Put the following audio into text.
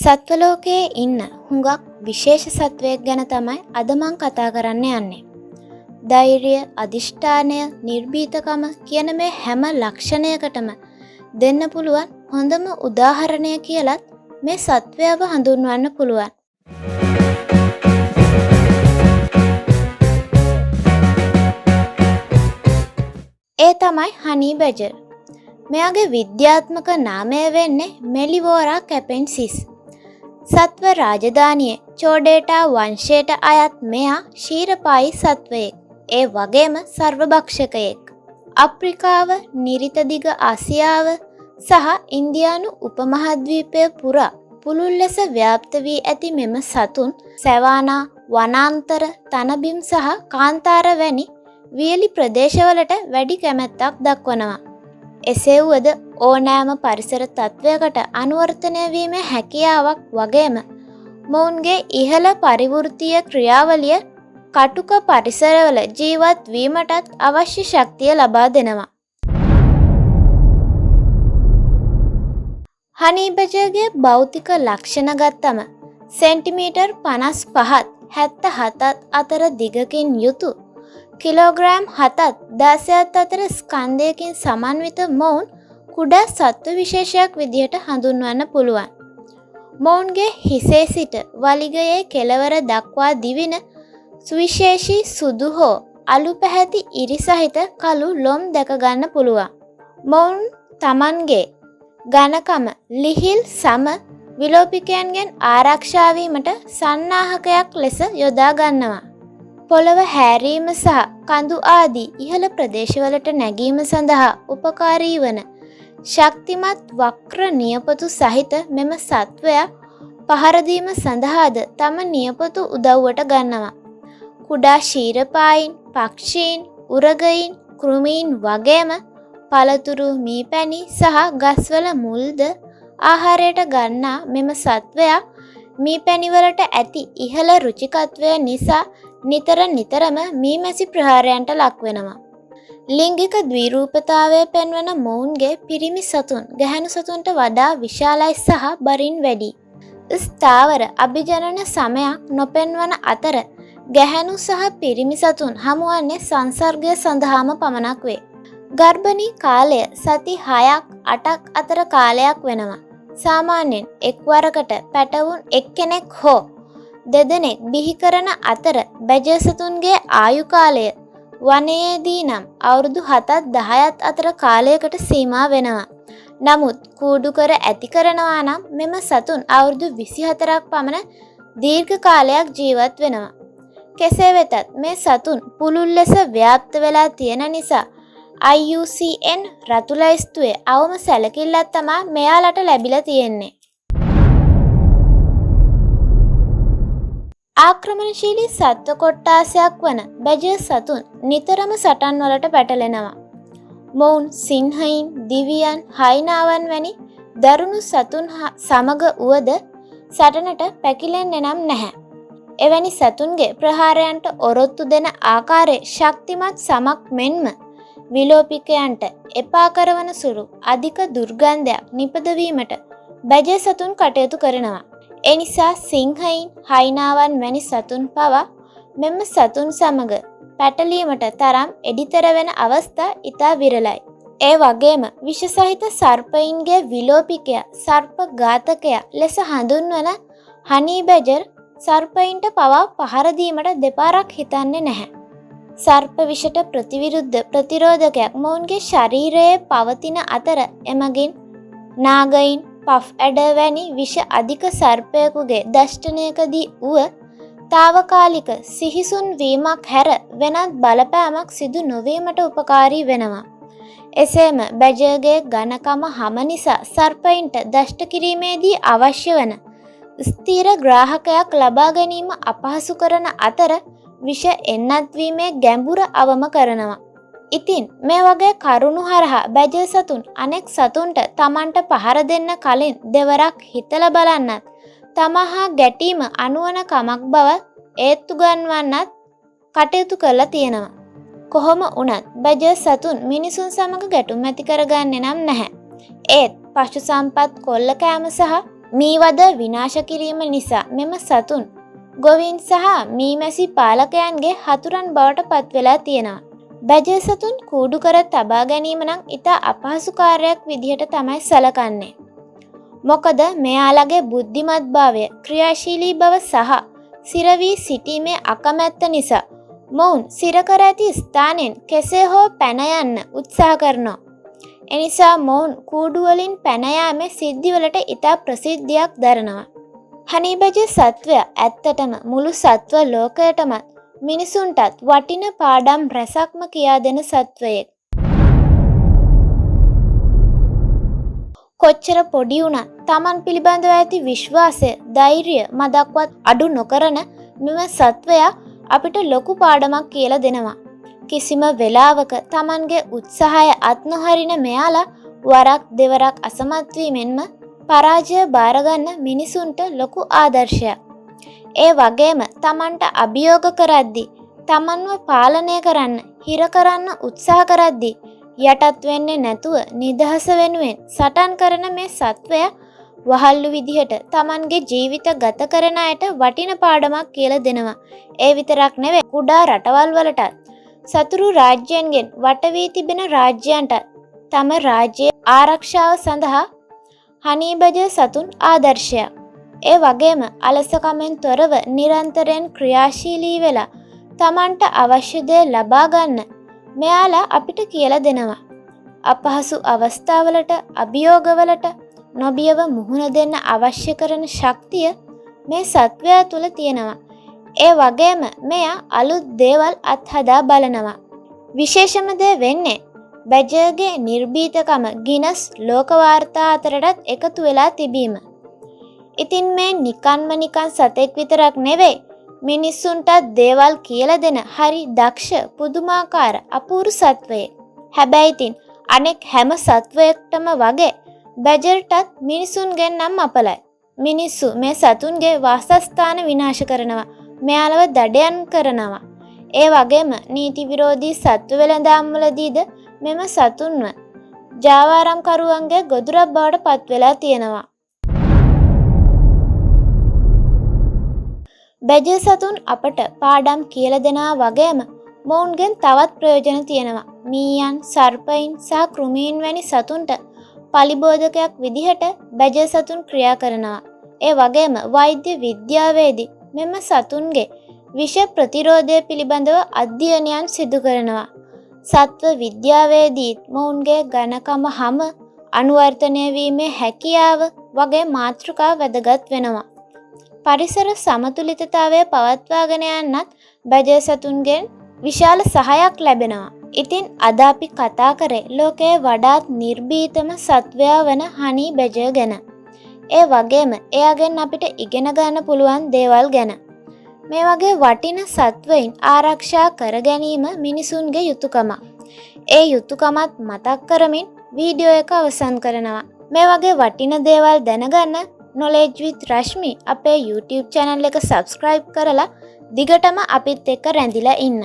සත්ව ලෝකයේ ඉන්න හුඟක් විශේෂ සත්වයෙක් ගැන තමයි අද මං කතා කරන්න යන්නේ. ධෛර්යය, අදිෂ්ඨානය, නිර්භීතකම කියන මේ හැම ලක්ෂණයකටම දෙන්න පුළුවන් හොඳම උදාහරණය කියලත් මේ සත්වයව හඳුන්වන්න පුළුවන්. ඒ තමයි හනී බැජර්. මෙයාගේ විද්‍යාත්මක නාමය වෙන්නේ මෙලිවෝරා කැපෙන්සිස්. සත්ව රාජධානියේ චෝඩේටා වංශයට අයත් මෙයා ක්ෂීරපායි සත්වයෙක්. ඒ වගේම සර්වභක්ෂකයෙක්. අප්‍රිකාව, නිරිතදිග ආසියාව සහ ඉන්දියානු උපමහද්වීපය පුරා පුළුල් ලෙස ව්‍යාප්ත වී ඇති මෙම සතුන් සැවානා, වනාන්තර, තනබිම් සහ කාන්තාර වැනි වියලි ප්‍රදේශවලට වැඩි කැමැත්තක් දක්වනවා. එසේ වුවද ඕනෑම පරිසර තත්ත්වයකට අනුවර්තනය වීමේ හැකියාවක් වගේම මොවුන්ගේ ඉහළ පරිවෘත්තීය ක්‍රියාවලිය කටුක පරිසරවල ජීවත් වීමටත් අවශ්‍ය ශක්තිය ලබා දෙනවා. හනී බැජර්ගේ භෞතික ලක්ෂණ ගත්තම සෙන්ටිමීටර් 55ත් 77ත් අතර දිගකින් යුතු කිලෝග්‍රෑම් 7ත් 16ත් අතර ස්කන්ධයකින් සමන්විත මොවුන් කුඩා සත්ව විශේෂයක් විදිහට හඳුන්වන්න පුළුවන්. මොවුන්ගේ හිසේ සිට වලිගයේ කෙළවර දක්වා දිවින සුවිශේෂී සුදු හෝ අලු පැහැති ඉරි සහිත කළු ලොම් දැක ගන්න පුළුවන්. මොවුන් තමන්ගේ ඝනකම ලිහිල් සම විලෝපිකයන්ගෙන් ආරක්ෂා වීමට සන්නාහකයක් ලෙස යොදා ගන්නවා. පොළව හැරීම සහ කඳු ආදී ඉහළ ප්‍රදේශවලට නැගීම සඳහා උපකාරී වන ශක්තිමත් වක්‍ර නියපොතු සහිත මෙම සත්වයා පහර දීම සඳහාද තම නියපොතු උදව්වට ගන්නවා. කුඩා ක්ෂීරපායින්, පක්ෂීන්, උරගයින්, කෘමීන් වගේම පළතුරු, මීපැණි සහ ගස්වල මුල්ද ආහාරයට ගන්නා මෙම සත්වයා මීපැණිවලට ඇති ඉහළ රුචිකත්වය නිසා නිතරම මීමැසි ප්‍රහාරයන්ට ලක් වෙනවා. ලිංගික ද්විරූපතාවය පෙන්වන මොවුන්ගේ පිරිමි සතුන් ගැහැණු සතුන්ට වඩා විශාලයි සහ බරින් වැඩි. ස්ථාවර අභිජනන සමයක් නොපෙන්වන අතර ගැහැණු සහ පිරිමි සතුන් හමුවන්නේ සංසර්ගය සඳහාම පමණක් වේ. ගර්භණී කාලය සති 6ක් 8ක් අතර කාලයක් වෙනවා. සාමාන්‍යයෙන් එක්වරකට පැටවුන් එක්කෙනෙක් හෝ දෙදෙනෙක් බිහි කරන අතර බැජර් සතුන්ගේ ආයු කාලය වනයේදී නම් අවුරුදු 7ත් 10ත් අතර කාලයකට සීමා වෙනවා. නමුත් කූඩු කර ඇති කරනවා නම් මෙම සතුන් අවුරුදු 24ක් පමණ දීර්ඝ කාලයක් ජීවත් වෙනවා. කෙසේ වෙතත් මේ සතුන් පුළුල් ලෙස ව්‍යාප්ත වෙලා තියෙන නිසා IUCN රතු ලැයිස්තුවේ අවම සැලකිල්ලක් තමයි මෙයාලට ලැබිලා තියෙන්නේ. ආක්‍රමණශීලී සත්ව කොට්ටාසයක් වන බැජර් සතුන් නිතරම සටන් වලට පැටලෙනවා. මොවුන් සිංහයින්, දිවියන්, හයිනාවන් වැනි දරුණු සතුන් සමග වුවද සටනට පැකිලෙන්නේ නම් නැහැ. එවැනි සතුන්ගේ ප්‍රහාරයන්ට ඔරොත්තු දෙන ආකාරයේ ශක්තිමත් සමක් මෙන්ම විලෝපිකයන්ට එපා කරවන සුළු අධික දුර්ගන්ධයක් නිපදවීමට බැජර් සතුන් කටයුතු කරනවා. එනිසා සිංහයින්, හයිනාවන් වැනි සතුන් පවා මෙම සතුන් සමග පැටලීමට තරම් එඩිතර වෙන අවස්ථා ඉතා විරලයි. ඒ වගේම විෂ සහිත සර්පයින්ගේ විලෝපිකයා, සර්ප ඝාතකයා ලෙස හඳුන්වන හනී බැජර් සර්පයින්ට පවා පහර දීමට දෙපාරක් හිතන්නේ නැහැ. සර්ප විෂට ප්‍රතිවිරුද්ධ ප්‍රතිරෝධකයක් මොවුන්ගේ ශරීරයේ පවතින අතර එමගින් නාගයින්, පෆ් ඇඩර් වැනි විෂ අධික සර්පයෙකුගේ දෂ්ටනයකදී වුව తాවකාලික සිහිසුන් වීමක් හැර වෙනත් බලපෑමක් සිදු නොවීමට උපකාරී වෙනවා. එසේම බැජර්ගේ ඝනකම හම නිසා සර්පයින්ට දෂ්ට කිරීමේදී අවශ්‍ය වන ස්ථීර ග්‍රාහකයක් ලබා ගැනීම අපහසු කරන අතර විෂ එන්නත් වීමේ ගැඹුර අවම කරනවා. ඉතින් මේ වගේ කරුණු හරහා බැජර් සතුන් අනෙක් සතුන්ට තමන්ට පහර දෙන්න කලින් දෙවරක් හිතලා බලන්නත් තමහා ගැටීම අනුවන කමක් බව ඒත්තු ගන්වන්නත් කටයුතු කරලා තියෙනවා. කොහොම වුණත් බැජර් සතුන් මිනිසුන් සමග ගැටුම් ඇති කරගන්නේ නම් නැහැ. ඒත් පශු සම්පත් කොල්ල කෑම සහ මීවද විනාශ කිරීම නිසා මෙම සතුන් ගොවීන් සහ මීමැසි පාලකයන්ගේ හතුරන් බවට පත් වෙලා තියෙනවා. බැජර් සතුන් කූඩු කර තබා ගැනීම නම් ඉතා අපහසු කාර්යයක් විදිහට තමයි සැලකන්නේ. මොකද මෙයාලගේ බුද්ධිමත්භාවය, ක්‍රියාශීලී බව සහ සිරවී සිටීමේ අකමැත්ත නිසා මොවුන් සිරකර ඇති ස්ථානයෙන් කෙසේ හෝ පැන යන්න උත්සාහ කරනවා. එනිසා මොවුන් කූඩුවලින් පැන යාමේ සිද්ධිවලට ඉතා ප්‍රසිද්ධියක් දරනවා. හනී බැජර් සත්වයා ඇත්තටම මුළු සත්ව ලෝකයටම මිනිසුන්ටත් වටින පාඩම් රැසක්ම කියා දෙන සත්වයෙක්. කොච්චර පොඩි වුණත් Taman පිළිබඳව ඇති විශ්වාසය, ධෛර්යය මදක්වත් අඩු නොකරන මෙම සත්වයා අපිට ලොකු පාඩමක් කියලා දෙනවා. කිසිම වෙලාවක Tamanගේ උත්සාහය අත් නොහරින මෙයාලා වරක් දෙවරක් අසමත් වීමෙන්ම පරාජය බාරගන්න මිනිසුන්ට ලොකු ආදර්ශයක්. ඒ වගේම Tamanට අභියෝග කරද්දී, Tamanව පාලනය කරන්න, හිර කරන්න උත්සාහ කරද්දී යටත් වෙන්නේ නැතුව නිදහස වෙනුවෙන් සටන් කරන මේ සත්වයා වහල්ලු විදිහට Tamanගේ ජීවිත ගත කරන අයට වටින පාඩමක් කියලා දෙනවා. ඒ විතරක් නෙවෙයි, කුඩා රටවල් වලටත් සතුරු රාජ්‍යයන්ගෙන් වට වී තිබෙන රාජ්‍යයන්ට තම රාජ්‍යයේ ආරක්ෂාව සඳහා හනී බැජර් සතුන් ආදර්ශයක්. ඒ වගේම අලසකමෙන් තොරව නිරන්තරයෙන් ක්‍රියාශීලී වෙලා Tamanට අවශ්‍ය දේ ලබා ගන්න මෙයාලා අපිට කියලා දෙනවා. අපහසු අවස්ථාවලට, අභියෝගවලට නොබියව මුහුණ දෙන්න අවශ්‍ය කරන ශක්තිය මේ සත්වයා තුල තියෙනවා. ඒ වගේම මෙයා අලුත් දේවල් අත්හදා බලනවා. විශේෂම දේ වෙන්නේ බැජර්ගේ නිර්භීතකම ගිනස් ලෝක වාර්තා අතරටත් එකතු වෙලා තිබීම. ඉතින් මේ නිකන් සතෙක් විතරක් නෙවෙයි, මිනිස්සුන්ටත් දේවල් කියලා දෙන හරි දක්ෂ, පුදුමාකාර, අපූරු සත්වයෙක්. හැබැයි ඉතින් අනෙක් හැම සත්වයෙක්ටම වගේ බැජර්ටත් මිනිසුන්ගෙන් නම් අපලයි. මිනිස්සු මේ සතුන්ගේ වාසස්ථාන විනාශ කරනවා, මෙයාලව දඩයන් කරනවා. ඒ වගේම නීති විරෝධී සත්ව වෙළඳාම් වලදීද මෙම සතුන්ව ජාවාරම්කරුවන්ගේ ගොදුරක් බවට පත් වෙලා තියෙනවා. බැජර් සතුන් අපට පාඩම් කියලා දෙනා වගේම මොවුන්ගෙන් තවත් ප්‍රයෝජන තියෙනවා. මීයන්, සර්පයින් සහ කෘමීන් වැනි සතුන්ට පලිබෝධකයක් විදිහට බැජර් සතුන් ක්‍රියා කරනවා. ඒ වගේම වෛද්‍ය විද්‍යාවේදී මෙම සතුන්ගේ විෂ ප්‍රතිරෝධය පිළිබඳව අධ්‍යයනයන් සිදු කරනවා. සත්ව විද්‍යාවේදීත් මොවුන්ගේ ඝනකම, හම, අනුවර්තනය වීමේ හැකියාව වගේ මාතෘකා වැදගත් වෙනවා. පරිසර සමතුලිතතාවය පවත්වාගෙන යන්නත් බැජර් සතුන්ගෙන් විශාල සහයක් ලැබෙනවා. ඉතින් අද අපි කතා කරේ ලෝකයේ වඩාත් නිර්භීතම සත්වයා වන හනී බැජර් ගැන. ඒ වගේම එයාගෙන් අපිට ඉගෙන ගන්න පුළුවන් දේවල් ගැන. මේ වගේ වටින සත්වයින් ආරක්ෂා කර ගැනීම මිනිසුන්ගේ යුතුයකමක්. ඒ යුතුයකමත් මතක් කරමින් වීඩියෝ එක අවසන් කරනවා. මේ වගේ වටින දේවල් දැනගන්න Knowledge with Rashmi අපේ YouTube channel එක subscribe කරලා දිගටම අපිත් එක්ක රැඳිලා ඉන්න.